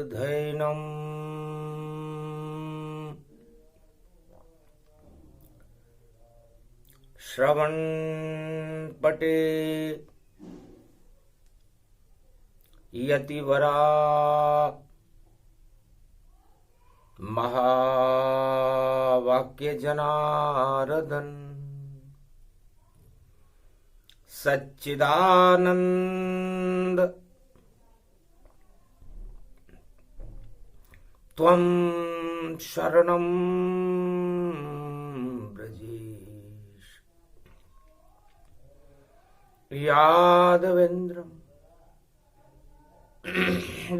मूर्धैनम् श्रवणपटे यतिवरा महावाक्य जनार्दन सच्चिदानंद त्वं शरणं ब्रजेश यादवेन्द्रम्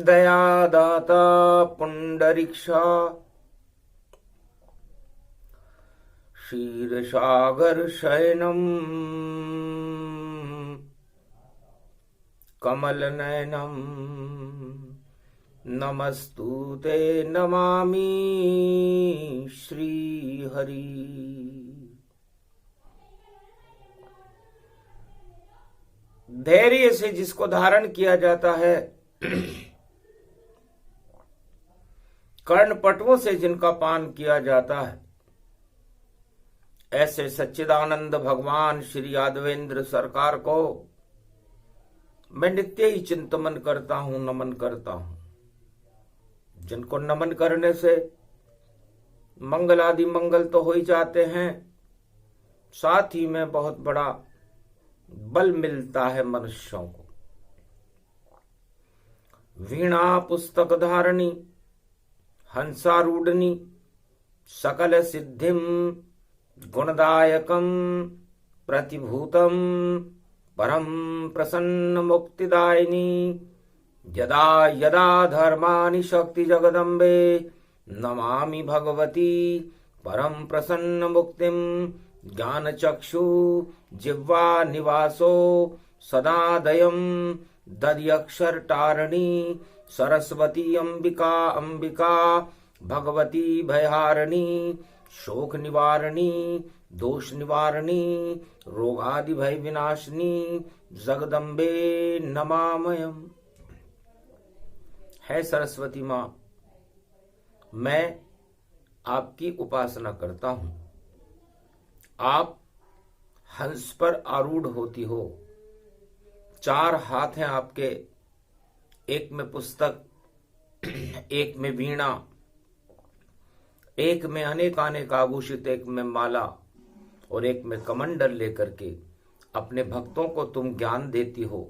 दयादाता पुंडरीक्षा क्षीरसागर शयनम् कमलनयनम् नमस्तुते नमामि श्रीहरि। धैर्य से जिसको धारण किया जाता है, कर्णपटुओं से जिनका पान किया जाता है, ऐसे सच्चिदानंद भगवान श्री यादवेंद्र सरकार को मैं नित्य ही चिंतन करता हूं, नमन करता हूं। जिनको नमन करने से मंगल आदि मंगल तो हो ही जाते हैं, साथ ही में बहुत बड़ा बल मिलता है मनुष्यों को। वीणा पुस्तक धारणी हंसारूढ़नी सकल सिद्धिम गुणदायकम प्रतिभूतम परम प्रसन्न मुक्तिदायिनी यदा यदा धर्मानि शक्ति जगदम्बे नमामि भगवती परम प्रसन्न मुक्तिम ज्ञान चक्षु जिह्वा निवासो सदादयम दध्यक्षर टारणी सरस्वती अंबिका अंबिका भगवती भयहारिणी शोक निवारणी दोष निवारणी रोगादि भय विनाशिनी जगदम्बे नमामयम्। है सरस्वती मां, मैं आपकी उपासना करता हूं। आप हंस पर आरूढ़ होती हो, 4 हाथ हैं आपके, एक में पुस्तक, एक में वीणा, एक में अनेक आभूषित, एक में माला और एक में कमंडल लेकर के अपने भक्तों को तुम ज्ञान देती हो,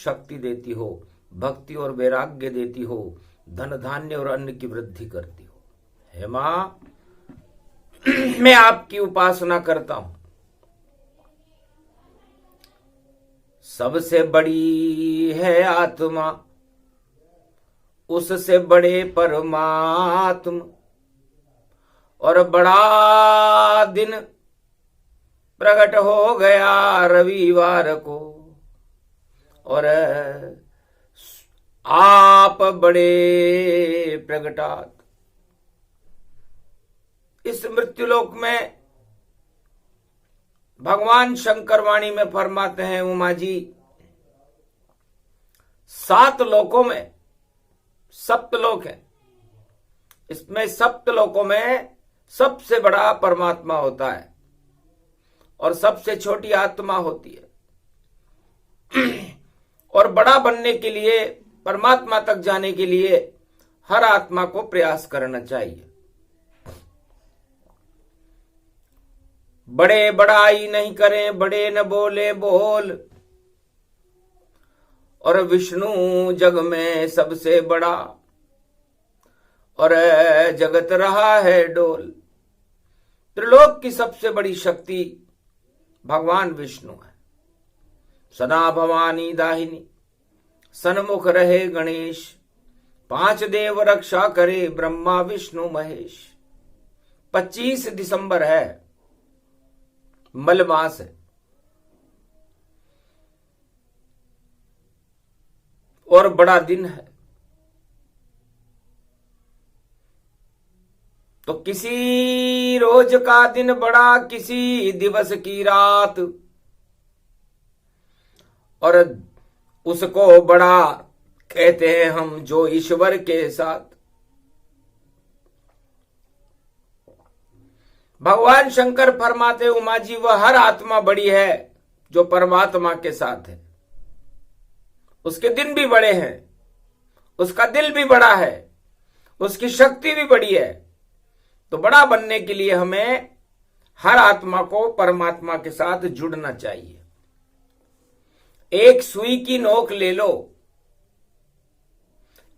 शक्ति देती हो, भक्ति और वैराग्य देती हो, धन धान्य और अन्न की वृद्धि करती हो। हे मां, मैं आपकी उपासना करता हूं। सबसे बड़ी है आत्मा, उससे बड़े परमात्मा, और बड़ा दिन प्रकट हो गया रविवार को, और आप बड़े प्रगटात। इस मृत्युलोक में भगवान शंकर वाणी में फरमाते हैं, उमा जी, 7 लोकों में सप्तलोक है, इसमें सप्तलोकों में सबसे बड़ा परमात्मा होता है और सबसे छोटी आत्मा होती है। और बड़ा बनने के लिए, परमात्मा तक जाने के लिए हर आत्मा को प्रयास करना चाहिए। बड़े बड़ाई नहीं करें, बड़े न बोले बोल, और विष्णु जग में सबसे बड़ा, और जगत रहा है डोल। त्रिलोक की सबसे बड़ी शक्ति भगवान विष्णु है। सदा भवानी दाहिनी सन्मुख रहे गणेश, 5 देव रक्षा करे ब्रह्मा विष्णु महेश। 25 दिसंबर है, मलमास है, और बड़ा दिन है। तो किसी रोज का दिन बड़ा, किसी दिवस की रात, और उसको बड़ा कहते हैं हम जो ईश्वर के साथ। भगवान शंकर फरमाते उमा जी वह हर आत्मा बड़ी है जो परमात्मा के साथ है। उसके दिन भी बड़े हैं, उसका दिल भी बड़ा है, उसकी शक्ति भी बड़ी है। तो बड़ा बनने के लिए हमें हर आत्मा को परमात्मा के साथ जुड़ना चाहिए। एक सुई की नोक ले लो,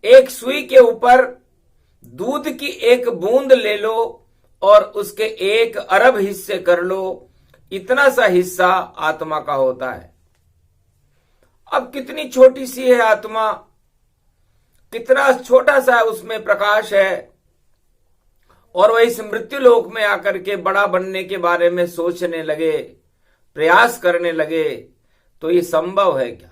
एक सुई के ऊपर दूध की एक बूंद ले लो और उसके 1 अरब हिस्से कर लो, इतना सा हिस्सा आत्मा का होता है। अब कितनी छोटी सी है आत्मा, कितना छोटा सा उसमें प्रकाश है, और वह इस मृत्यु लोक में आकर के बड़ा बनने के बारे में सोचने लगे, प्रयास करने लगे, तो ये संभव है क्या?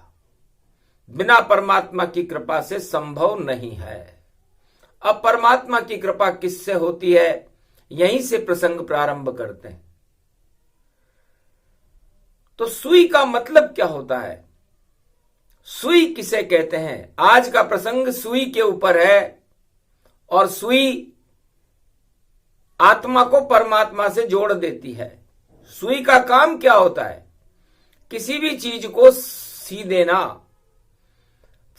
बिना परमात्मा की कृपा से संभव नहीं है। अब परमात्मा की कृपा किससे होती है, यहीं से प्रसंग प्रारंभ करते हैं। तो सुई का मतलब क्या होता है, सुई किसे कहते हैं? आज का प्रसंग सुई के ऊपर है, और सुई आत्मा को परमात्मा से जोड़ देती है। सुई का काम क्या होता है? किसी भी चीज को सी देना।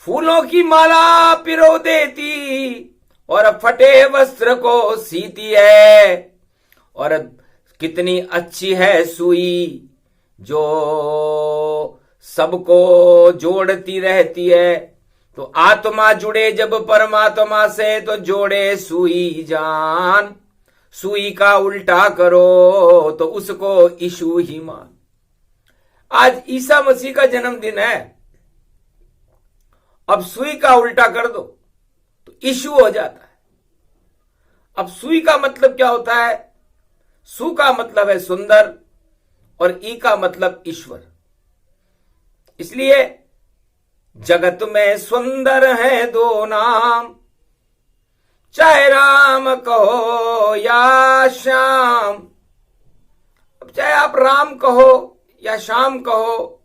फूलों की माला पिरो देती और फटे वस्त्र को सीती है, और कितनी अच्छी है सुई जो सबको जोड़ती रहती है। तो आत्मा जुड़े जब परमात्मा से तो जोड़े सुई जान, सुई का उल्टा करो तो उसको यीशु ही मान। आज ईसा मसीह का जन्मदिन है, अब सुई का उल्टा कर दो तो यीशु हो जाता है। अब सुई का मतलब क्या होता है? सु का मतलब है सुंदर और ई का मतलब ईश्वर। इसलिए जगत में सुंदर है 2 नाम, चाहे राम कहो या श्याम। अब चाहे आप राम कहो या श्याम कहो,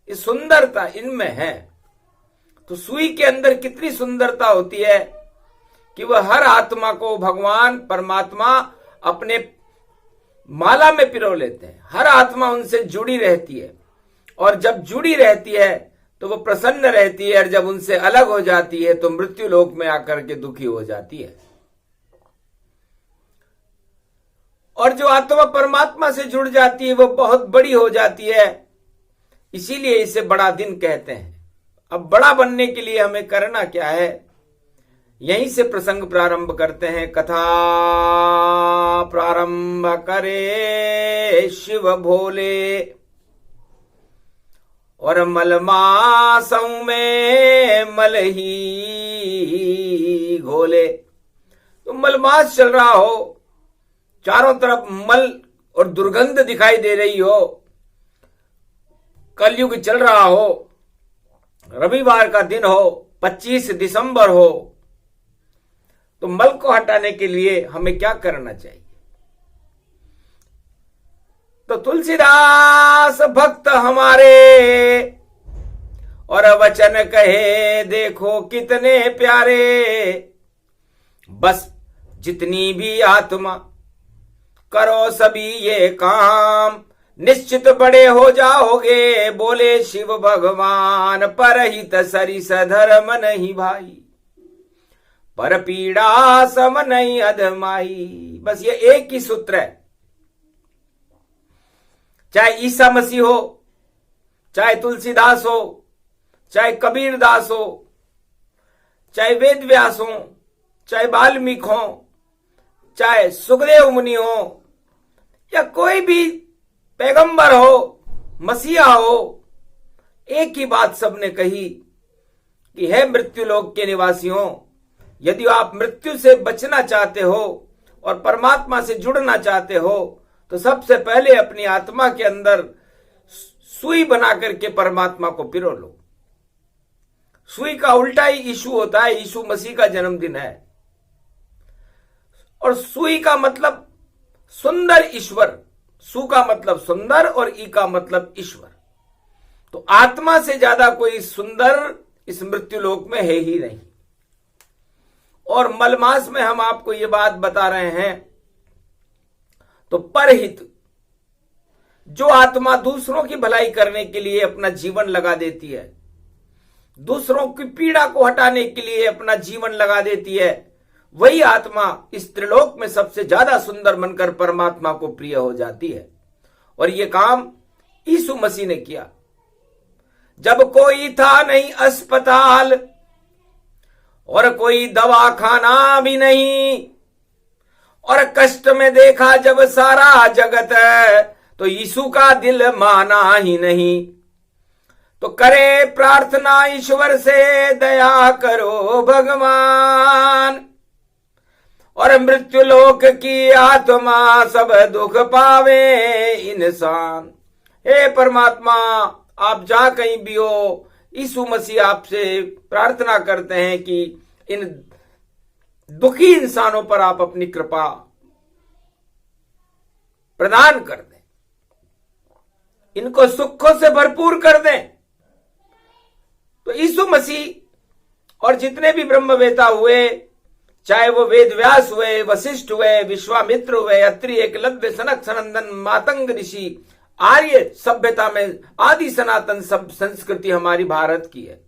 ये सुंदरता इनमें है। तो सुई के अंदर कितनी सुंदरता होती है कि वह हर आत्मा को भगवान परमात्मा अपने माला में पिरो लेते हैं। हर आत्मा उनसे जुड़ी रहती है, और जब जुड़ी रहती है तो वो प्रसन्न रहती है, और जब उनसे अलग हो जाती है तो मृत्यु लोक में आकर के दुखी हो जाती है। और जो आत्मा परमात्मा से जुड़ जाती है वो बहुत बड़ी हो जाती है, इसीलिए इसे बड़ा दिन कहते हैं। अब बड़ा बनने के लिए हमें करना क्या है, यहीं से प्रसंग प्रारंभ करते हैं। कथा प्रारंभ करे शिव भोले, और मलमासों में मल ही घोले। तो मलमास चल रहा हो, चारों तरफ मल और दुर्गंध दिखाई दे रही हो, कलयुग चल रहा हो, रविवार का दिन हो, 25 दिसंबर हो, तो मल को हटाने के लिए हमें क्या करना चाहिए? तो तुलसीदास भक्त हमारे और वचन कहे देखो कितने प्यारे। बस जितनी भी आत्मा करो सभी ये काम, निश्चित बड़े हो जाओगे बोले शिव भगवान। परहित सरिस धर्म नहीं भाई, पर पीड़ा सम नहीं अधमाई। बस ये एक ही सूत्र है। चाहे ईसा मसीह हो, चाहे तुलसीदास हो, चाहे कबीर दास हो, चाहे वेद व्यास हो, चाहे वाल्मीकि हो, चाहे सुखदेव मुनि हो, या कोई भी पैगंबर हो, मसीहा हो, एक ही बात सबने कही कि हे मृत्युलोक के निवासियों, यदि आप मृत्यु से बचना चाहते हो और परमात्मा से जुड़ना चाहते हो तो सबसे पहले अपनी आत्मा के अंदर सुई बना करके परमात्मा को पिरो लो। सुई का उल्टा ही यीशु होता है, यीशु मसीह का जन्मदिन है। और सुई का मतलब सुंदर ईश्वर, सु का मतलब सुंदर और ई का मतलब ईश्वर। तो आत्मा से ज्यादा कोई सुंदर इस मृत्यु लोक में है ही नहीं। और मलमास में हम आपको ये बात बता रहे हैं। तो परहित, जो आत्मा दूसरों की भलाई करने के लिए अपना जीवन लगा देती है, दूसरों की पीड़ा को हटाने के लिए अपना जीवन लगा देती है, वही आत्मा इस त्रिलोक में सबसे ज्यादा सुंदर बनकर परमात्मा को प्रिय हो जाती है। और यह काम यीशु मसीह ने किया। जब कोई था नहीं अस्पताल और कोई दवाखाना भी नहीं, और कष्ट में देखा जब सारा जगत, तो यीशु का दिल माना ही नहीं। तो करे प्रार्थना ईश्वर से, दया करो भगवान, और मृत्यु लोक की आत्मा सब दुख पावे इंसान। हे परमात्मा, आप जहां कहीं भी हो, यीशु मसीह आपसे प्रार्थना करते हैं कि इन दुखी इंसानों पर आप अपनी कृपा प्रदान कर दें, इनको सुखों से भरपूर कर दें। तो यीशु मसीह और जितने भी ब्रह्मवेता हुए, चाहे वो वेद व्यास हुए, वशिष्ठ हुए, विश्वामित्र हुए, अत्रि, एकलव्य, सनक, सनंदन, मातंग ऋषि, आर्य सभ्यता में आदि सनातन सब संस्कृति हमारी भारत की है,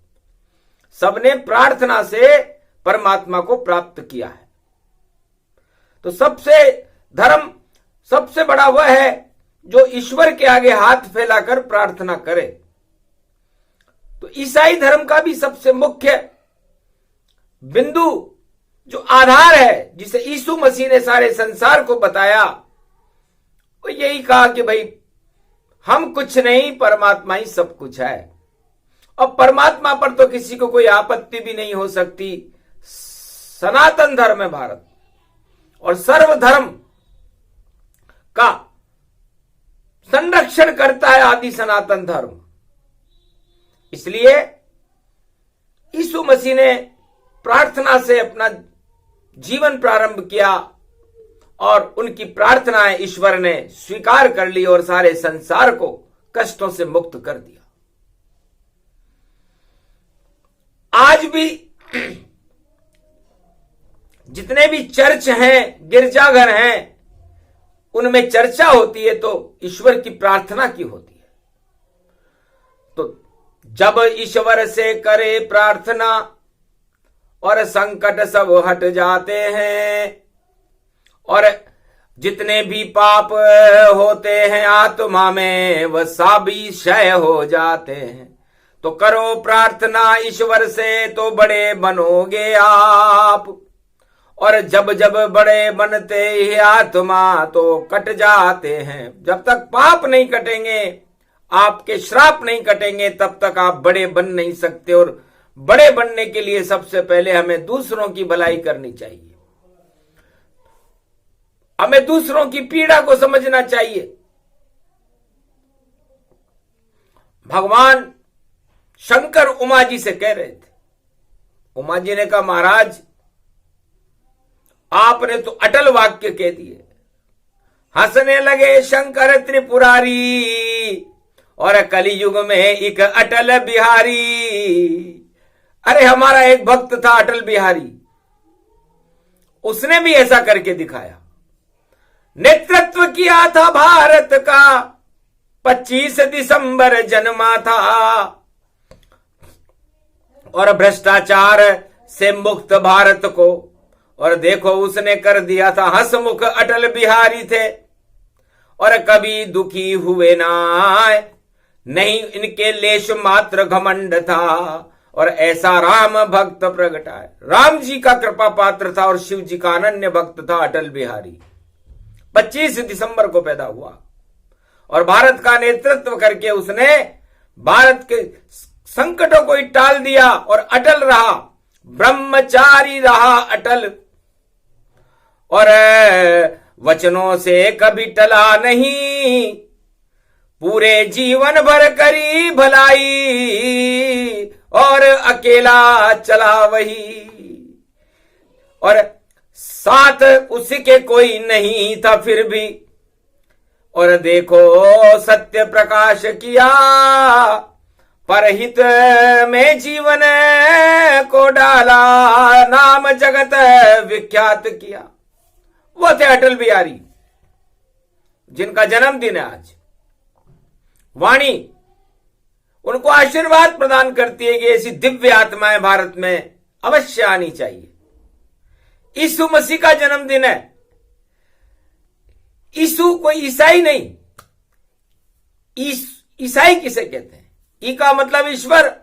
सबने प्रार्थना से परमात्मा को प्राप्त किया है। तो सबसे धर्म सबसे बड़ा वह है जो ईश्वर के आगे हाथ फैलाकर प्रार्थना करे। तो ईसाई धर्म का भी सबसे मुख्य बिंदु, जो आधार है, जिसे यीशु मसीह ने सारे संसार को बताया, वो यही कहा कि भाई हम कुछ नहीं, परमात्मा ही सब कुछ है। और परमात्मा पर तो किसी को कोई आपत्ति भी नहीं हो सकती। सनातन धर्म है भारत, और सर्वधर्म का संरक्षण करता है आदि सनातन धर्म। इसलिए यीशु मसीह ने प्रार्थना से अपना जीवन प्रारंभ किया, और उनकी प्रार्थनाएं ईश्वर ने स्वीकार कर ली और सारे संसार को कष्टों से मुक्त कर दिया। आज भी जितने भी चर्च हैं, गिरजाघर हैं, उनमें चर्चा होती है तो ईश्वर की प्रार्थना की होती है। तो जब ईश्वर से करे प्रार्थना और संकट सब हट जाते हैं, और जितने भी पाप होते हैं आत्मा में वह सभी क्षय हो जाते हैं। तो करो प्रार्थना ईश्वर से तो बड़े बनोगे आप, और जब जब बड़े बनते ही आत्मा तो कट जाते हैं। जब तक पाप नहीं कटेंगे, आपके श्राप नहीं कटेंगे, तब तक आप बड़े बन नहीं सकते। और बड़े बनने के लिए सबसे पहले हमें दूसरों की भलाई करनी चाहिए, हमें दूसरों की पीड़ा को समझना चाहिए। भगवान शंकर उमा जी से कह रहे थे, उमा जी ने कहा महाराज आपने तो अटल वाक्य कह दिए। हंसने लगे शंकर त्रिपुरारी, और कलियुग में एक अटल बिहारी। अरे हमारा एक भक्त था अटल बिहारी, उसने भी ऐसा करके दिखाया। नेतृत्व किया था भारत का, 25 दिसंबर जन्मा था, और भ्रष्टाचार से मुक्त भारत को, और देखो उसने कर दिया था हंसमुख। अटल बिहारी थे और कभी दुखी हुए ना, नहीं इनके लेश मात्र घमंड था, और ऐसा राम भक्त प्रगटाए। राम जी का कृपा पात्र था और शिव जी का अनन्य भक्त था अटल बिहारी। 25 दिसंबर को पैदा हुआ और भारत का नेतृत्व करके उसने भारत के संकटों को टाल दिया और अटल रहा, ब्रह्मचारी रहा अटल, और वचनों से कभी टला नहीं, पूरे जीवन भर करी भलाई और अकेला चला वही, और साथ उसके कोई नहीं था फिर भी, और देखो सत्य प्रकाश किया, परहित में जीवन को डाला, नाम जगत विख्यात किया। वो थे अटल बिहारी, जिनका जन्मदिन है आज। वाणी उनको आशीर्वाद प्रदान करती है कि ऐसी दिव्य आत्माएं भारत में अवश्य आनी चाहिए। यीशु मसीह का जन्मदिन है। यीशु कोई ईसाई नहीं। ईसाई किसे कहते हैं? ई का मतलब ईश्वर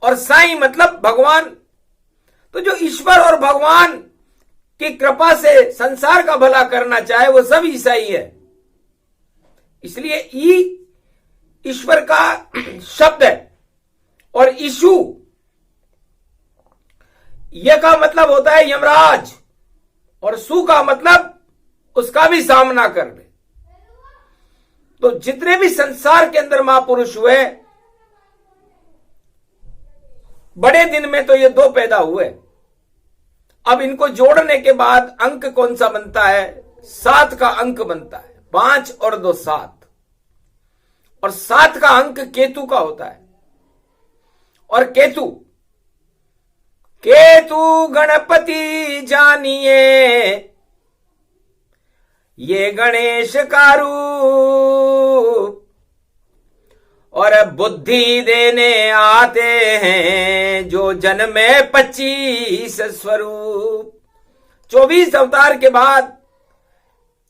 और साई मतलब भगवान। तो जो ईश्वर और भगवान की कृपा से संसार का भला करना चाहे वो सब ईसाई है। इसलिए ई ईश्वर का शब्द है और यीशु यह का मतलब होता है यमराज, और सु का मतलब उसका भी सामना करने। तो जितने भी संसार के अंदर महापुरुष हुए, बड़े दिन में तो ये दो पैदा हुए। अब इनको जोड़ने के बाद अंक कौन सा बनता है? 7 का अंक बनता है। 5 और 2 7, और 7 का अंक केतु का होता है। और केतु गणपति जानिए, ये गणेश का रूप, और बुद्धि देने आते हैं जो जन्मे 25 स्वरूप। 24 अवतार के बाद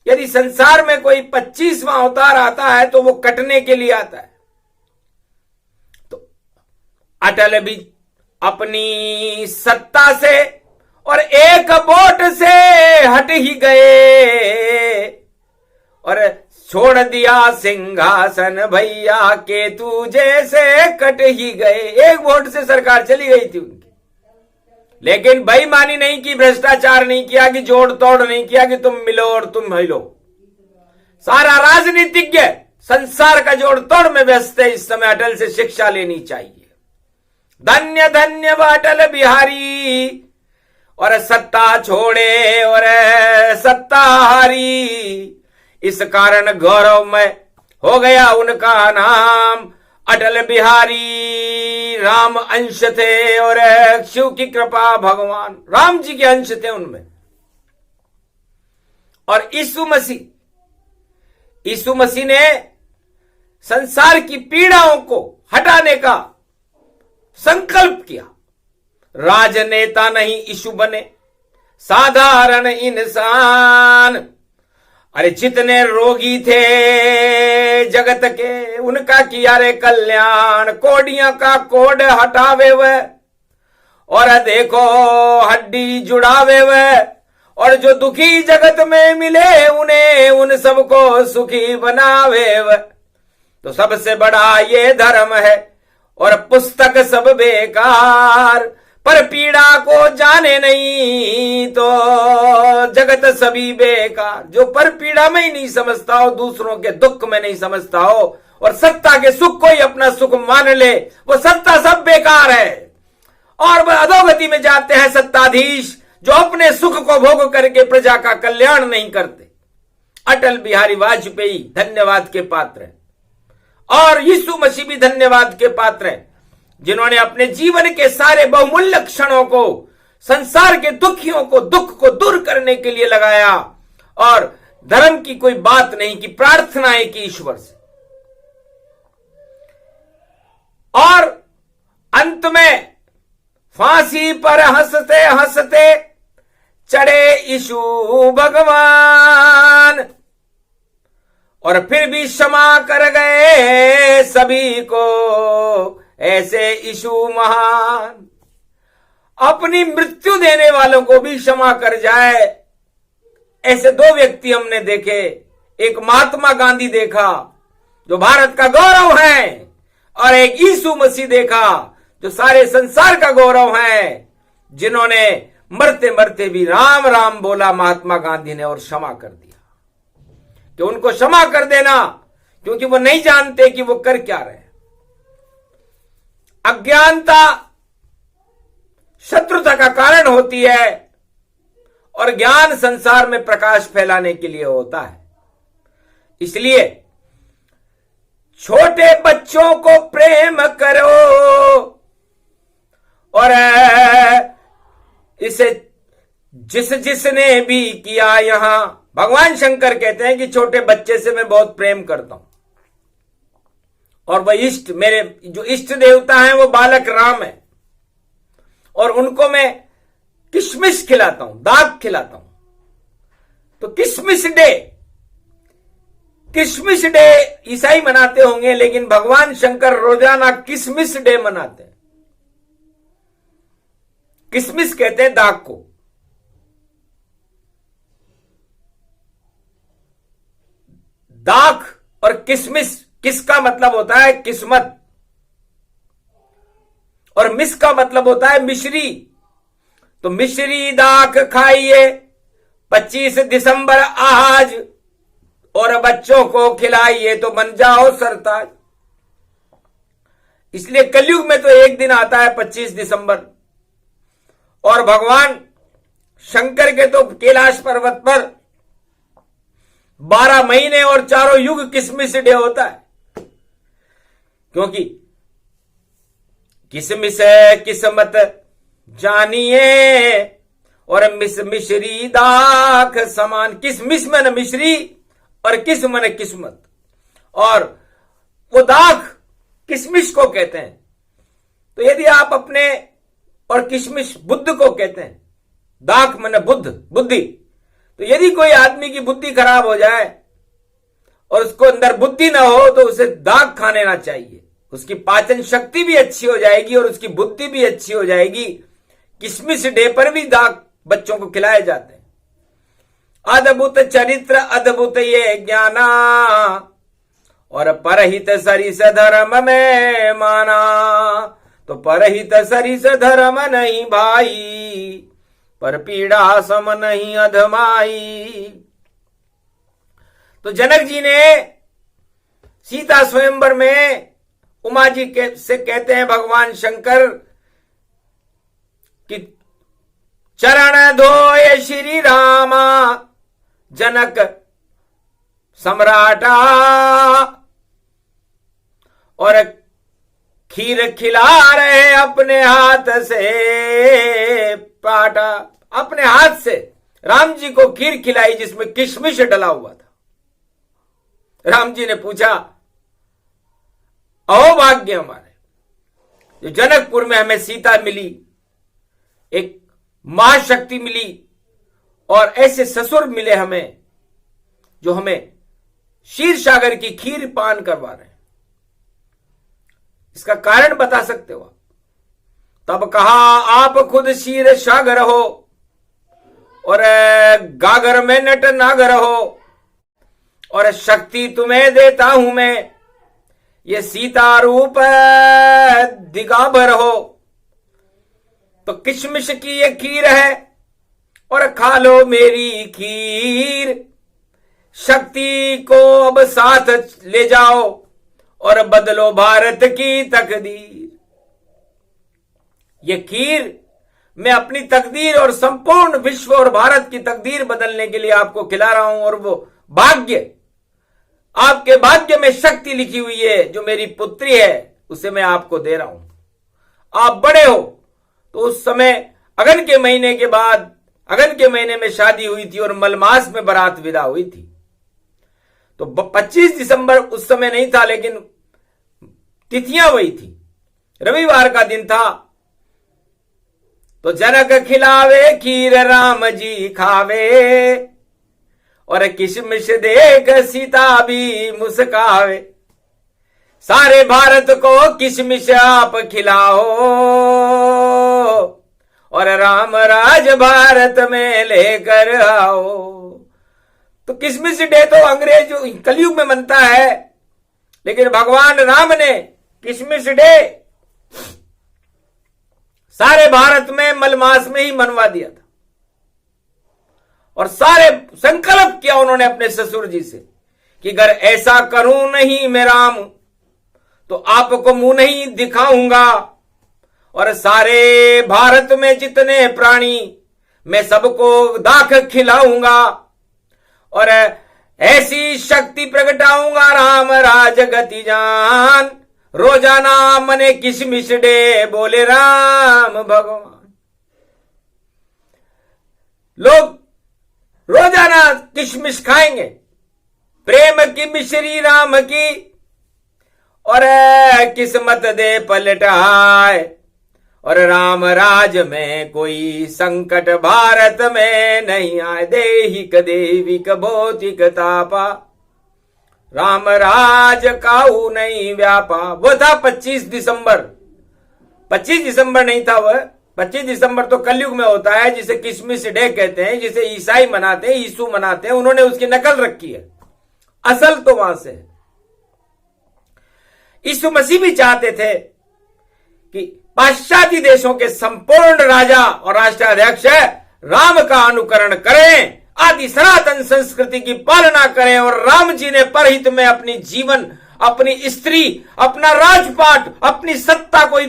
यदि संसार में कोई 25वां अवतार आता है तो वो कटने के लिए आता है। तो अटल भी अपनी सत्ता से और एक वोट से हट ही गए और छोड़ दिया सिंहासन भैया, केतु जैसे कट ही गए। एक वोट से सरकार चली गई थी उनकी, लेकिन बेईमानी नहीं की, भ्रष्टाचार नहीं किया, कि जोड़ तोड़ नहीं किया कि तुम मिलो और तुम मिलो। सारा राजनीतिज्ञ संसार का जोड़ तोड़ में व्यस्त है। इस समय अटल से शिक्षा लेनी चाहिए। धन्य धन्य अटल बिहारी, और सत्ता छोड़े और सत्ता हारी, इस कारण गौरवमय हो गया उनका नाम। अटल बिहारी राम अंश थे और शिव की कृपा भगवान राम जी के अंश थे उनमें। और यीशु मसीह ने संसार की पीड़ाओं को हटाने का संकल्प किया। राजनेता नहीं यीशु बने, साधारण इंसान। अरे जितने रोगी थे जगत के, उनका किया रे कल्याण। कोडियों का कोड हटावे वह, और देखो हड्डी जुड़ावे वह, और जो दुखी जगत में मिले उन्हें उन सबको सुखी बनावे वह। तो सबसे बड़ा ये धर्म है और पुस्तक सब बेकार, पर पीड़ा को जाने नहीं तो जगत सभी बेकार। जो पर पीड़ा में ही नहीं समझता हो, दूसरों के दुख में नहीं समझता हो, और सत्ता के सुख को ही अपना सुख मान ले, वो सत्ता सब बेकार है। और वह अधोगति में जाते हैं सत्ताधीश, जो अपने सुख को भोग करके प्रजा का कल्याण नहीं करते। अटल बिहारी वाजपेयी धन्यवाद के पात्र हैं, और यीशु मसीह भी धन्यवाद के पात्र हैं, जिन्होंने अपने जीवन के सारे बहुमूल्य क्षणों को संसार के दुखियों को, दुख को दूर करने के लिए लगाया, और धर्म की कोई बात नहीं की, प्रार्थनाएं की ईश्वर से। और अंत में फांसी पर हंसते हंसते चढ़े यीशु भगवान, और फिर भी क्षमा कर गए सभी को, ऐसे यीशु महान। अपनी मृत्यु देने वालों को भी क्षमा कर जाए। ऐसे 2 व्यक्ति हमने देखे। एक महात्मा गांधी देखा, जो भारत का गौरव है, और एक यीशु मसीह देखा, जो सारे संसार का गौरव है, जिन्होंने मरते मरते भी राम राम बोला महात्मा गांधी ने, और क्षमा कर दिया। कि उनको क्षमा कर देना, क्योंकि वो नहीं जानते कि वो कर क्या रहे। अज्ञानता शत्रुता का कारण होती है, और ज्ञान संसार में प्रकाश फैलाने के लिए होता है। इसलिए छोटे बच्चों को प्रेम करो और इसे जिसने भी किया। यहां भगवान शंकर कहते हैं कि छोटे बच्चे से मैं बहुत प्रेम करता हूं और वह इष्ट, मेरे जो इष्ट देवता हैं वो बालक राम है और उनको मैं किशमिश खिलाता हूं, दाग खिलाता हूं। तो किशमिश डे ईसाई मनाते होंगे, लेकिन भगवान शंकर रोजाना किशमिश डे मनाते हैं। किशमिश कहते हैं दाग को। दाग और किशमिश, किसका मतलब होता है किस्मत और मिस का मतलब होता है मिश्री। तो मिश्री दाख खाइए 25 दिसंबर आज और बच्चों को खिलाइए तो बन जाओ सरताज। इसलिए कलयुग में तो एक दिन आता है 25 दिसंबर और भगवान शंकर के तो कैलाश पर्वत पर 12 महीने और चारों युग किशमिश डे होता है, क्योंकि किशमिश है किस्मत जानिए और मिश्री दाख समान। किशमिश में न मिश्री और किस मन किस्मत, और वो दाख किशमिश को कहते हैं। तो यदि आप अपने, और किशमिश बुद्ध को कहते हैं, दाख मन बुद्धि। तो यदि कोई आदमी की बुद्धि खराब हो जाए और उसको अंदर बुद्धि ना हो तो उसे दाख खा लेना चाहिए। उसकी पाचन शक्ति भी अच्छी हो जाएगी और उसकी बुद्धि भी अच्छी हो जाएगी। किशमिश डे पर भी दाख बच्चों को खिलाए जाते हैं। अद्भुत चरित्र अद्भुत ये ज्ञाना और परहित सरिस धर्म में माना। तो परहित सरिस धर्म नहीं भाई, पर पीड़ा सम नहीं अधमाई। तो जनक जी ने सीता स्वयंवर में उमा जी से कहते हैं भगवान शंकर कि चरण धोए श्री रामा जनक सम्राटा और खीर खिला रहे अपने हाथ से पाटा। अपने हाथ से राम जी को खीर खिलाई जिसमें किशमिश डला हुआ था। राम जी ने पूछा, अहो भाग्य हमारे, जो जनकपुर में हमें सीता मिली, एक महाशक्ति मिली और ऐसे ससुर मिले हमें जो हमें क्षीर सागर की खीर पान करवा रहे हैं, इसका कारण बता सकते हो? तब कहा, आप खुद क्षीर सागर हो और गागर में नट नागर हो और शक्ति तुम्हें देता हूं मैं, ये सीता रूप दिगाबर हो। तो किशमिश की ये खीर है और खा लो मेरी खीर, शक्ति को अब साथ ले जाओ और बदलो भारत की तकदीर। ये खीर मैं अपनी तकदीर और संपूर्ण विश्व और भारत की तकदीर बदलने के लिए आपको खिला रहा हूं। और वो भाग्य, आपके भाग्य में शक्ति लिखी हुई है, जो मेरी पुत्री है उसे मैं आपको दे रहा हूं। आप बड़े हो तो उस समय अगन के महीने के बाद, अगन के महीने में शादी हुई थी और मलमास में बारात विदा हुई थी। तो 25 दिसंबर उस समय नहीं था, लेकिन तिथियां वही थी, रविवार का दिन था। तो जनक खिलावे खीर राम जी खावे और किशमिश देख सीता भी मुस्कावे। सारे भारत को किशमिश आप खिलाओ और राम राज भारत में लेकर आओ। तो किशमिश डे तो अंग्रेज कलयुग में मनता है, लेकिन भगवान राम ने किशमिश डे सारे भारत में मलमास में ही मनवा दिया था। और सारे संकल्प किया उन्होंने अपने ससुर जी से कि अगर ऐसा करूं नहीं मैं राम तो आपको मुंह नहीं दिखाऊंगा और सारे भारत में जितने प्राणी मैं सबको दाख खिलाऊंगा और ऐसी शक्ति प्रगटाऊंगा राम राज गति जान, रोजाना मने किशमिश डे बोले राम भगवान। लोग रोजाना किशमिश खाएंगे, प्रेम की मिश्री राम की, और किस्मत दे पलटाए, और राम राज में कोई संकट भारत में नहीं आए। देहिक देविक भौतिक तापा, राम राज काऊ नहीं व्यापा। वो था 25 दिसंबर, 25 दिसंबर नहीं था वह, 25 दिसंबर तो कलयुग में होता है, जिसे किशमिश डे कहते हैं, जिसे ईसाई मनाते हैं, यीशु मनाते हैं। उन्होंने उसकी नकल रखी है, असल तो वहां से है। यीशु मसीह भी चाहते थे कि पाश्चात्य देशों के संपूर्ण राजा और राष्ट्राध्यक्ष राम का अनुकरण करें, आदि सनातन संस्कृति की पालना करें, और राम जी ने परहित में अपनी जीवन, अपनी स्त्री, अपना राजपाट, अपनी सत्ता को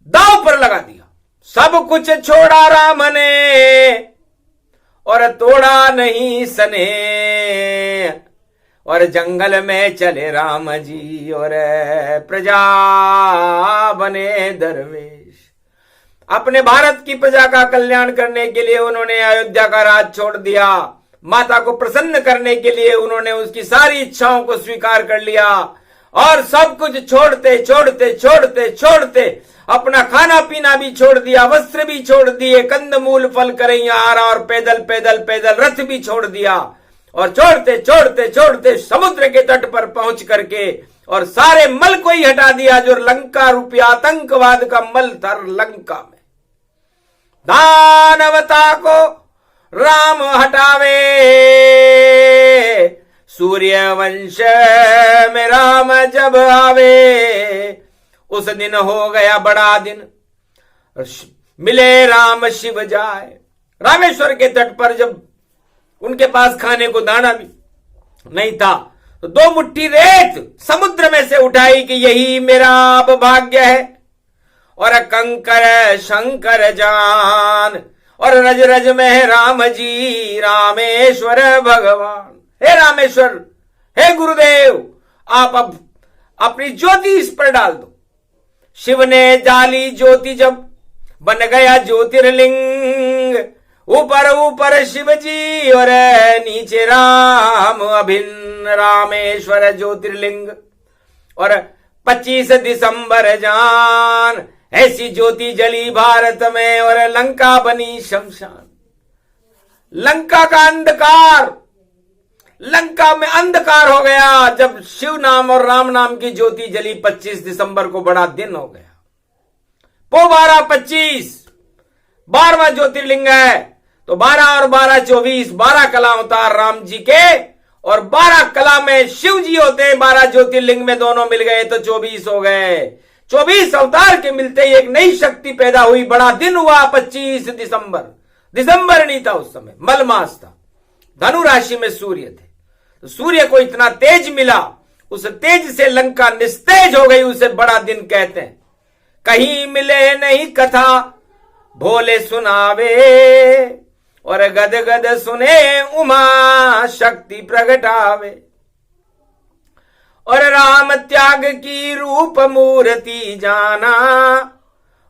दांव पर लगा दिया। सब कुछ छोड़ा राम ने और तोड़ा नहीं सने, और जंगल में चले राम जी और प्रजा बने दरवेश। अपने भारत की प्रजा का कल्याण करने के लिए उन्होंने अयोध्या का राज छोड़ दिया। माता को प्रसन्न करने के लिए उन्होंने उसकी सारी इच्छाओं को स्वीकार कर लिया, और सब कुछ छोड़ते छोड़ते छोड़ते छोड़ते अपना खाना पीना भी छोड़ दिया, वस्त्र भी छोड़ दिए, कंदमूल फल करैया आरा और पैदल पैदल पैदल रथ भी छोड़ दिया, और छोड़ते छोड़ते छोड़ते समुद्र के तट पर पहुंच करके और सारे मल को ही हटा दिया जो लंका रूपी आतंकवाद का मल था। लंका में दानवता को राम हटावे, सूर्य वंश में राम जब आवे। उस दिन हो गया बड़ा दिन, मिले राम शिव जाए। रामेश्वर के तट पर जब उनके पास खाने को दाना भी नहीं था, तो 2 मुट्ठी रेत समुद्र में से उठाई कि यही मेरा अब भाग्य है, और कंकर शंकर जान, और रज रज में राम जी रामेश्वर भगवान। हे रामेश्वर, हे गुरुदेव, आप अब अपनी ज्योति इस पर डाल दो। शिव ने जाली ज्योति जब बन गया ज्योतिर्लिंग, ऊपर ऊपर शिव जी और नीचे राम, अभिन्न रामेश्वर ज्योतिर्लिंग। और 25 दिसंबर जान, ऐसी ज्योति जली भारत में और लंका बनी शमशान। लंका का अंधकार, लंका में अंधकार हो गया जब शिव नाम और राम नाम की ज्योति जली। 25 दिसंबर को बड़ा दिन हो गया। पो 12 25 12वां ज्योतिर्लिंग है, तो 12 और 12 24, 12 कला अवतार राम जी के, और 12 कला में शिव जी होते हैं। 12 ज्योतिर्लिंग में दोनों मिल गए तो 24 हो गए। 24 अवतार के मिलते ही एक नई शक्ति पैदा हुई। बड़ा दिन हुआ 25 दिसंबर। दिसंबर नहीं था उस समय, मल मास था। धनु राशि में सूर्य थे, तो सूर्य को इतना तेज मिला, उस तेज से लंका निस्तेज हो गई। उसे बड़ा दिन कहते हैं। कहीं मिले नहीं कथा भोले सुनावे, और गद गद सुने उमा शक्ति प्रगटावे। और राम त्याग की रूप मूर्ति जाना,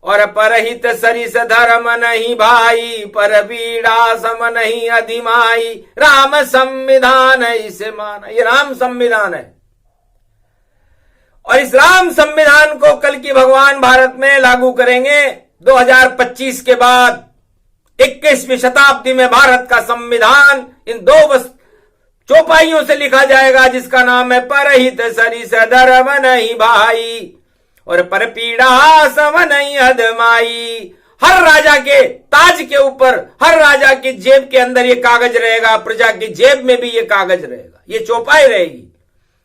और परहित सरिस धर्म नहीं भाई, पर पीड़ा सम नहीं अधिमाई। राम संविधान इसे माना। ये राम संविधान है, और इस राम संविधान को कल की भगवान भारत में लागू करेंगे। 2025 के बाद 21वीं शताब्दी में भारत का संविधान इन 2 चौपाइयों से लिखा जाएगा, जिसका नाम है परहित सरिस धर्म नहीं भाई, और पर पीड़ा सम नहीं अधमाई। हर राजा के ताज के ऊपर, हर राजा की जेब के अंदर ये कागज रहेगा, प्रजा की जेब में भी ये कागज रहेगा। ये चौपाई रहेगी।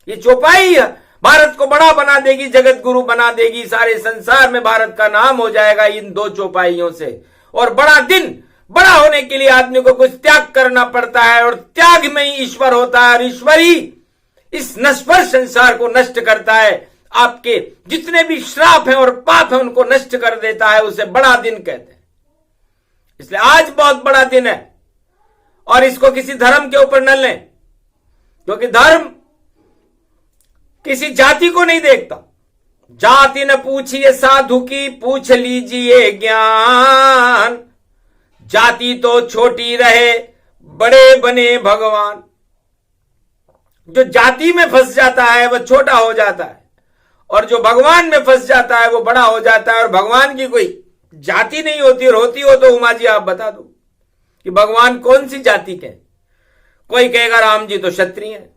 ये चौपाई भारत को बड़ा बना देगी, जगत गुरु बना देगी। सारे संसार में भारत का नाम हो जाएगा इन 2 चौपाइयों से। और बड़ा दिन, बड़ा होने के लिए आदमी को कुछ त्याग करना पड़ता है, और त्याग में ही ईश्वर होता है, और ईश्वर ही इस नश्वर संसार को नष्ट करता है। आपके जितने भी श्राप हैं और पाप हैं उनको नष्ट कर देता है। उसे बड़ा दिन कहते हैं। इसलिए आज बहुत बड़ा दिन है, और इसको किसी धर्म के ऊपर न लें, क्योंकि धर्म किसी जाति को नहीं देखता। जाति न पूछिए साधु की, पूछ लीजिए ज्ञान। जाति तो छोटी रहे, बड़े बने भगवान। जो जाति में फंस जाता है वह छोटा हो जाता है, और जो भगवान में फंस जाता है वो बड़ा हो जाता है। और भगवान की कोई जाति नहीं होती, और होती हो तो उमा जी आप बता दो कि भगवान कौन सी जाति के। कोई कहेगा राम जी तो क्षत्रिय है,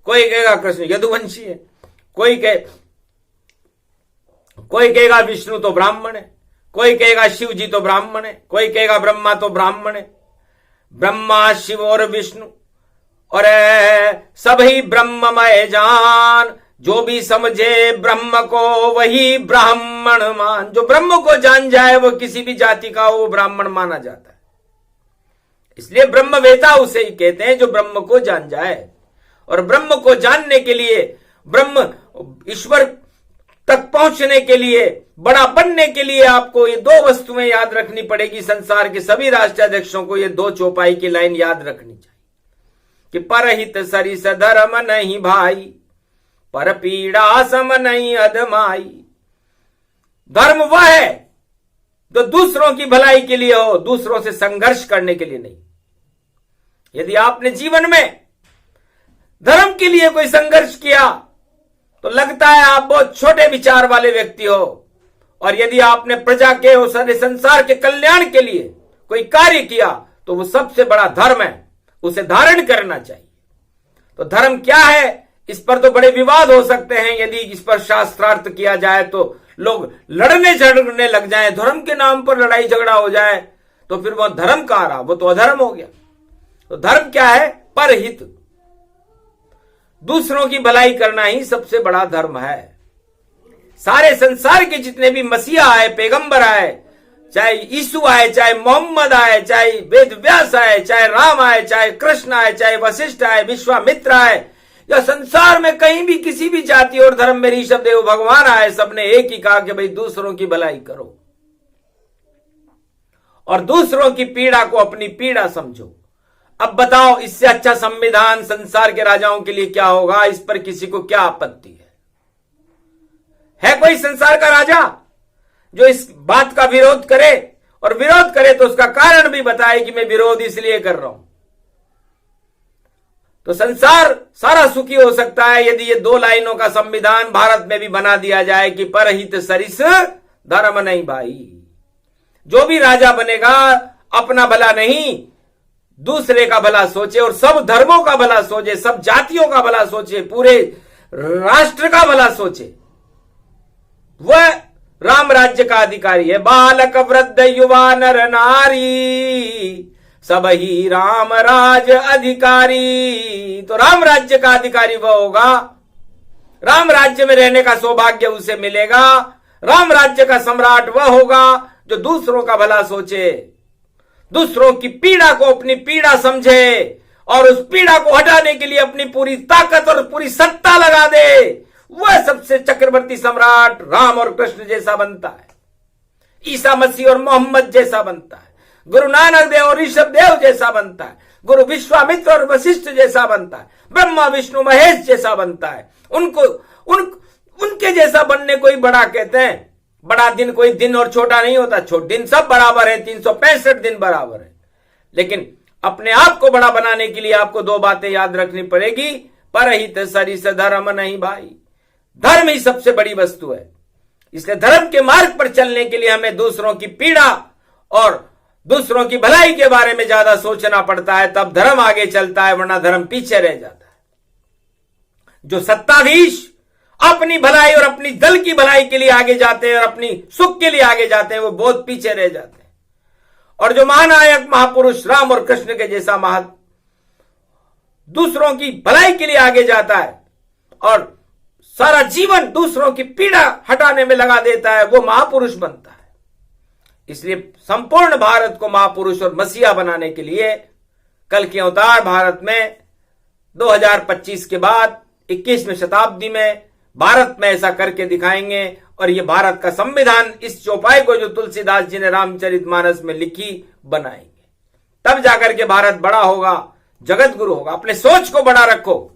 कोई कहेगा कृष्ण यदुवंशी है, कोई कहेगा विष्णु तो ब्राह्मण है, कोई कहेगा शिव जी तो ब्राह्मण है, कोई कहेगा ब्रह्मा तो ब्राह्मण है। ब्रह्मा शिव और विष्णु और सभी ब्रह्ममय जान, जो भी समझे ब्रह्म को वही ब्राह्मण मान। जो ब्रह्म को जान जाए वो किसी भी जाति का वो ब्राह्मण माना जाता है। इसलिए ब्रह्मवेता उसे ही कहते हैं जो ब्रह्म को जान जाए। और ब्रह्म को जानने के लिए, ब्रह्म ईश्वर तक पहुंचने के लिए, बड़ा बनने के लिए आपको ये दो वस्तुएं याद रखनी पड़ेगी। संसार के सभी राष्ट्राध्यक्षों को ये दो चौपाई की लाइन याद रखनी चाहिए कि परहित सरिस धर्म नहीं भाई, पर पीड़ा सम नहीं अधमाई। धर्म वह है जो दूसरों की भलाई के लिए हो, दूसरों से संघर्ष करने के लिए नहीं। यदि आपने जीवन में धर्म के लिए कोई संघर्ष किया तो लगता है आप बहुत छोटे विचार वाले व्यक्ति हो। और यदि आपने प्रजा के और सारे संसार के कल्याण के लिए कोई कार्य किया तो वो सबसे बड़ा धर्म है, उसे धारण करना चाहिए। तो धर्म क्या है, इस पर तो बड़े विवाद हो सकते हैं। यदि इस पर शास्त्रार्थ किया जाए तो लोग लड़ने झगड़ने लग जाएं, धर्म के नाम पर लड़ाई झगड़ा हो जाए तो फिर वह धर्म कहां रहा, वो तो अधर्म हो गया। तो धर्म क्या है, परहित, दूसरों की भलाई करना ही सबसे बड़ा धर्म है। सारे संसार के जितने भी मसीहा आए, पैगंबर आए, चाहे यीशु आए, चाहे मोहम्मद आए, चाहे वेद व्यास आए, चाहे राम आए, चाहे कृष्ण आए, चाहे वशिष्ठ आए, विश्वामित्र आए, या संसार में कहीं भी किसी भी जाति और धर्म में ऋषभ देव भगवान आए, सबने एक ही कहा कि भाई दूसरों की भलाई करो और दूसरों की पीड़ा को अपनी पीड़ा समझो। अब बताओ, इससे अच्छा संविधान संसार के राजाओं के लिए क्या होगा? इस पर किसी को क्या आपत्ति है कोई संसार का राजा जो इस बात का विरोध करे, और विरोध करे तो उसका कारण भी बताए कि मैं विरोध इसलिए कर रहा हूं। तो संसार सारा सुखी हो सकता है यदि ये दो लाइनों का संविधान भारत में भी बना दिया जाए कि परहित सरिस धर्म नहीं भाई। जो भी राजा बनेगा अपना भला नहीं, दूसरे का भला सोचे, और सब धर्मों का भला सोचे, सब जातियों का भला सोचे, पूरे राष्ट्र का भला सोचे। वह राम राज्य का अधिकारी है। बालक वृद्ध युवा नर नारी सब ही राम राज अधिकारी। तो राम राज्य का अधिकारी वह होगा, राम राज्य में रहने का सौभाग्य उसे मिलेगा। राम राज्य का सम्राट वह होगा जो दूसरों का भला सोचे, दूसरों की पीड़ा को अपनी पीड़ा समझे, और उस पीड़ा को हटाने के लिए अपनी पूरी ताकत और पूरी सत्ता लगा दे। वह सबसे चक्रवर्ती सम्राट राम और कृष्ण जैसा बनता है, ईसा मसीह और मोहम्मद जैसा बनता है, गुरु नानक देव और ऋषभ देव जैसा बनता है, गुरु विश्वामित्र और वशिष्ठ जैसा बनता है, ब्रह्मा विष्णु महेश जैसा बनता है। उनके जैसा बनने को ही बड़ा कहते हैं। बड़ा दिन कोई दिन और छोटा नहीं होता, दिन सब बराबर है, 365 दिन बराबर है। लेकिन अपने आप को बड़ा बनाने के लिए आपको दो बातें याद रखनी पड़ेगी। परहित सरिस धर्म नहीं भाई, धर्म ही सबसे बड़ी वस्तु है। इसलिए धर्म के मार्ग पर चलने के लिए हमें दूसरों की पीड़ा और दूसरों की भलाई के बारे में ज्यादा सोचना पड़ता है, तब धर्म आगे चलता है, वरना धर्म पीछे रह जाता है। जो सत्ताधीश अपनी भलाई और अपनी दल की भलाई के लिए आगे जाते हैं और अपनी सुख के लिए आगे जाते हैं, वो बहुत पीछे रह जाते हैं। और जो महानायक महापुरुष राम और कृष्ण के जैसा दूसरों की भलाई के लिए आगे जाता है और सारा जीवन दूसरों की पीड़ा हटाने में लगा देता है, वो महापुरुष बनता है। इसलिए संपूर्ण भारत को महापुरुष और मसीहा बनाने के लिए कल के अवतार भारत में 2025 के बाद 21वीं शताब्दी में भारत में ऐसा करके दिखाएंगे। और ये भारत का संविधान, इस चौपाई को जो तुलसीदास जी ने रामचरितमानस में लिखी, बनाएंगे। तब जाकर के भारत बड़ा होगा, जगत गुरु होगा। अपने सोच को बड़ा रखो,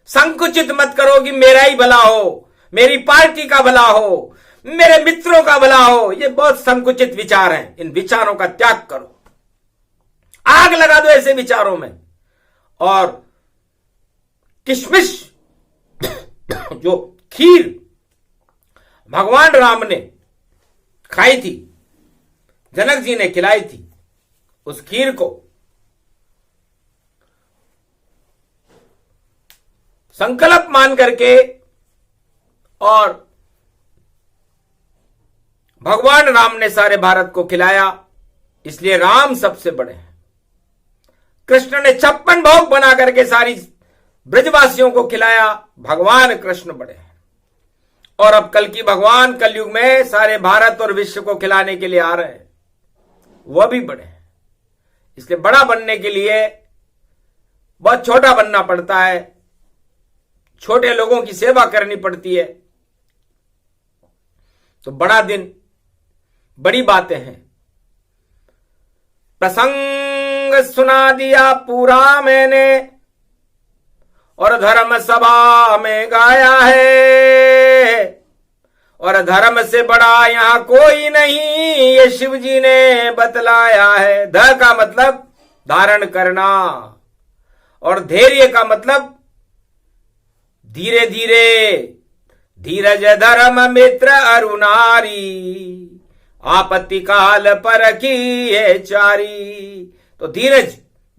संकुचित मत करो कि मेरा ही भला हो, मेरी पार्टी का भला हो, मेरे मित्रों का भला हो। ये बहुत संकुचित विचार हैं। इन विचारों का त्याग करो, आग लगा दो ऐसे विचारों में। और किशमिश जो खीर भगवान राम ने खाई थी, जनक जी ने खिलाई थी, उस खीर को संकल्प मान करके और भगवान राम ने सारे भारत को खिलाया, इसलिए राम सबसे बड़े हैं। कृष्ण ने 56 भोग बना करके सारी ब्रजवासियों को खिलाया, भगवान कृष्ण बड़े हैं। और अब कल की भगवान कलयुग में सारे भारत और विश्व को खिलाने के लिए आ रहे हैं, वह भी बड़े हैं। इसलिए बड़ा बनने के लिए बहुत छोटा बनना पड़ता है, छोटे लोगों की सेवा करनी पड़ती है। तो बड़ा दिन, बड़ी बातें हैं। प्रसंग सुना दिया पूरा मैंने और धर्म सभा में गाया है, और धर्म से बड़ा यहां कोई नहीं, ये शिव जी ने बतलाया है। ध का मतलब धारण करना, और धैर्य का मतलब धीरे धीरे, धीरज धर्म मित्र अरुणारी, आपत्ति काल पर की है चारी। तो धीरज,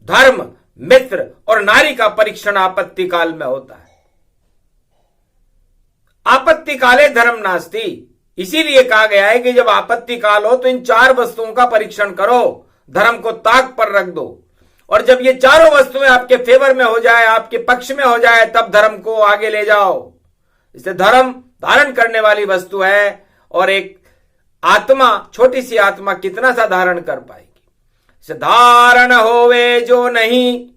धर्म, मित्र और नारी का परीक्षण आपत्ति काल में होता है। आपत्ति काले धर्म नास्ति, इसीलिए कहा गया है कि जब आपत्ति काल हो तो इन 4 वस्तुओं का परीक्षण करो, धर्म को ताक पर रख दो। और जब ये चारों वस्तुएं आपके फेवर में हो जाए, आपके पक्ष में हो जाए, तब धर्म को आगे ले जाओ। इसलिए धर्म धारण करने वाली वस्तु है, और एक आत्मा, छोटी सी आत्मा कितना सा धारण कर पाएगी। इसे धारण होवे जो नहीं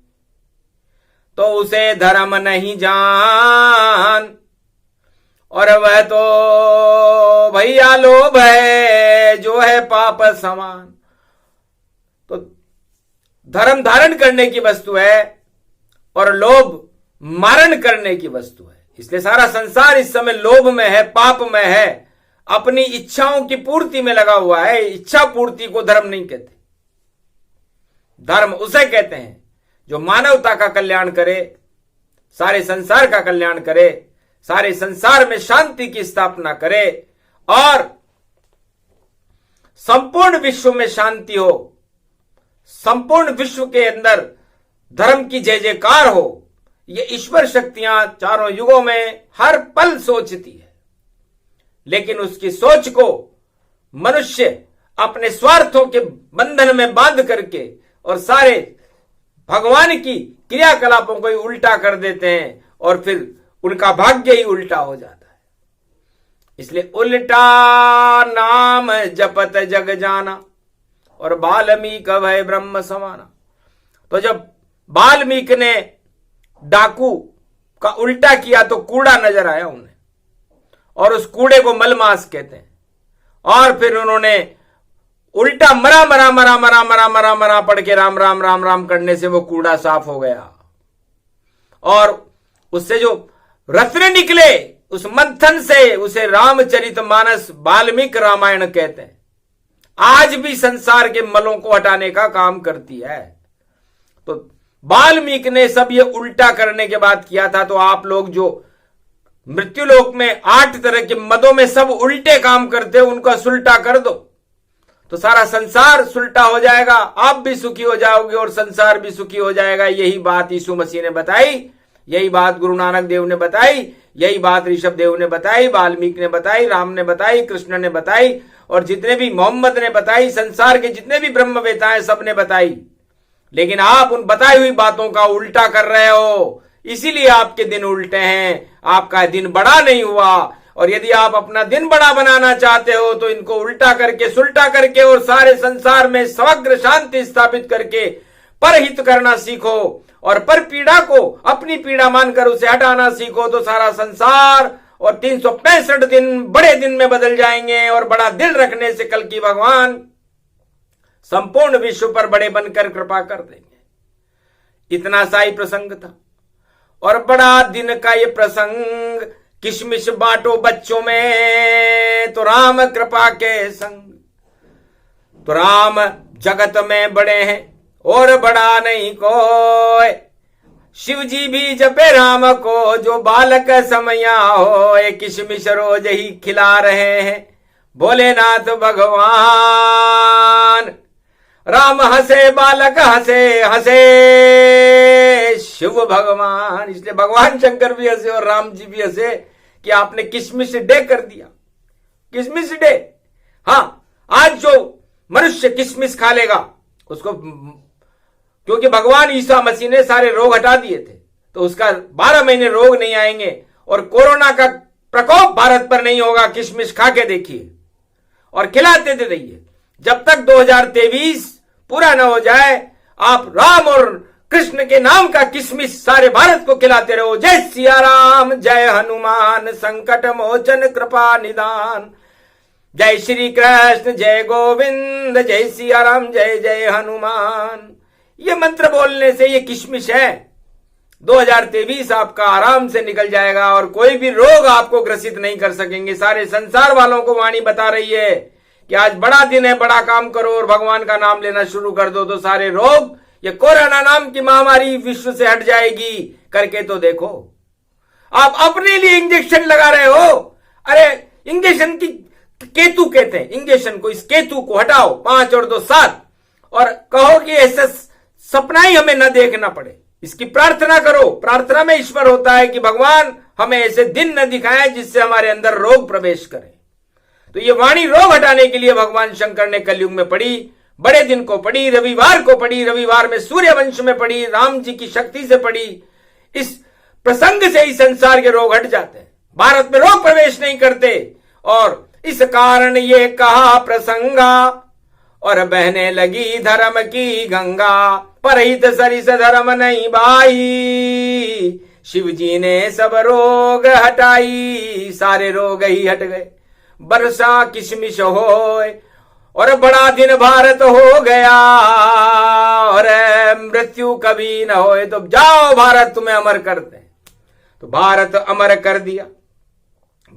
तो उसे धर्म नहीं जान, और वह तो भैया लोभ है जो है पाप समान। तो धर्म धारण करने की वस्तु है और लोभ मारण करने की वस्तु है। इसलिए सारा संसार इस समय लोभ में है, पाप में है, अपनी इच्छाओं की पूर्ति में लगा हुआ है। इच्छा पूर्ति को धर्म नहीं कहते। धर्म उसे कहते हैं जो मानवता का कल्याण करे, सारे संसार का कल्याण करे, सारे संसार में शांति की स्थापना करे, और संपूर्ण विश्व में शांति हो, संपूर्ण विश्व के अंदर धर्म की जय जयकार हो। ये ईश्वर शक्तियां चारों युगों में हर पल सोचती है, लेकिन उसकी सोच को मनुष्य अपने स्वार्थों के बंधन में बांध करके और सारे भगवान की क्रियाकलापों को ही उल्टा कर देते हैं, और फिर उनका भाग्य ही उल्टा हो जाता है। इसलिए उल्टा नाम जपत जग जाना, और वाल्मीकि भय ब्रह्म समाना। तो जब वाल्मीकि ने डाकू का उल्टा किया तो कूड़ा नजर आया उन्हें, और उस कूड़े को मलमास कहते हैं। और फिर उन्होंने उल्टा मरा मरा मरा मरा मरा मरा मरा पढ़ के राम राम राम राम करने से वो कूड़ा साफ हो गया, और उससे जो रत्न निकले उस मंथन से उसे रामचरितमानस वाल्मीकि रामायण कहते हैं। आज भी संसार के मलों को हटाने का काम करती है। तो वाल्मीकि ने सब ये उल्टा करने के बाद किया था। तो आप लोग जो मृत्युलोक में 8 तरह के मदों में सब उल्टे काम करते हो, उनका सुलटा कर दो, तो सारा संसार सुलटा हो जाएगा, आप भी सुखी हो जाओगे और संसार भी सुखी हो जाएगा। यही बात यीशु मसीह ने बताई, यही बात गुरु नानक देव ने बताई, यही बात ऋषभ देव ने बताई, वाल्मीकि ने बताई, राम ने बताई, कृष्ण ने बताई, और जितने भी मोहम्मद ने बताई, संसार के जितने भी ब्रह्मवेता सब ने बताई। लेकिन आप उन बताई हुई बातों का उल्टा कर रहे हो, इसीलिए आपके दिन उल्टे हैं, आपका दिन बड़ा नहीं हुआ। और यदि आप अपना दिन बड़ा बनाना चाहते हो तो इनको उल्टा करके, सुलटा करके और सारे संसार में समग्र शांति स्थापित करके परहित करना सीखो, और पर पीड़ा को अपनी पीड़ा मानकर उसे हटाना सीखो, तो सारा संसार और 365 दिन बड़े दिन में बदल जाएंगे। और बड़ा दिल रखने से कल की भगवान संपूर्ण विश्व पर बड़े बनकर कृपा कर देंगे। इतना सा ही प्रसंग था। और बड़ा दिन का ये प्रसंग, किशमिश बांटो बच्चों में तो राम कृपा के संग। तो राम जगत में बड़े हैं और बड़ा नहीं कोई, शिव जी भी जपे राम को जो बालक समया हो। किशमिश रोज ही खिला रहे हैं भोलेनाथ भगवान। राम हंसे बालक हंसे हंसे शिव भगवान। इसलिए भगवान शंकर भी हंसे और राम जी भी हंसे कि आपने किशमिश डे कर दिया। किशमिश डे, हाँ, आज जो मनुष्य किशमिश खा लेगा उसको, क्योंकि भगवान ईसा मसीह ने सारे रोग हटा दिए थे, तो उसका 12 महीने रोग नहीं आएंगे और कोरोना का प्रकोप भारत पर नहीं होगा। किशमिश खा के देखिए और खिलाते रहिए जब तक 2023 पूरा न हो जाए। आप राम और कृष्ण के नाम का किशमिश सारे भारत को खिलाते रहो। जय सिया राम, जय हनुमान, संकट मोचन कृपा निदान। जय श्री कृष्ण, जय गोविंद, जय सिया राम, जय जय हनुमान। ये मंत्र बोलने से, ये किशमिश है, 2023 आपका आराम से निकल जाएगा और कोई भी रोग आपको ग्रसित नहीं कर सकेंगे। सारे संसार वालों को वाणी बता रही है कि आज बड़ा दिन है, बड़ा काम करो और भगवान का नाम लेना शुरू कर दो तो सारे रोग, ये कोरोना नाम की महामारी विश्व से हट जाएगी। करके तो देखो। आप अपने लिए इंजेक्शन लगा रहे हो। अरे इंजेक्शन की केतु कहते हैं इंजेक्शन को, इस केतु को हटाओ, 5 और 2 7, और कहो कि ऐसा सपना ही हमें न देखना पड़े। इसकी प्रार्थना करो। प्रार्थना में ईश्वर होता है कि भगवान हमें ऐसे दिन न दिखाए जिससे हमारे अंदर रोग प्रवेश करे। तो ये वाणी रोग हटाने के लिए भगवान शंकर ने कलयुग में पढ़ी, बड़े दिन को पढ़ी, रविवार को पढ़ी, रविवार में सूर्य वंश में पढ़ी, राम जी की शक्ति से पढ़ी। इस प्रसंग से ही संसार के रोग हट जाते हैं, भारत में रोग प्रवेश नहीं करते। और इस कारण ये कहा प्रसंगा और बहने लगी धर्म की गंगा। परहित सरिस धर्म नहीं भाई, शिव जी ने सब रोग हटाई। सारे रोग ही हट गए, बरसा किशमिश होए और बड़ा दिन भारत हो गया और मृत्यु कभी न होए। तो जाओ भारत तुम्हें अमर करते हैं। तो भारत अमर कर दिया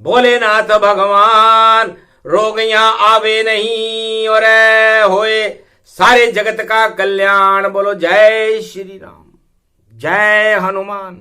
भोलेनाथ भगवान। रोग यहां आवे नहीं और होए सारे जगत का कल्याण। बोलो जय श्री राम, जय हनुमान।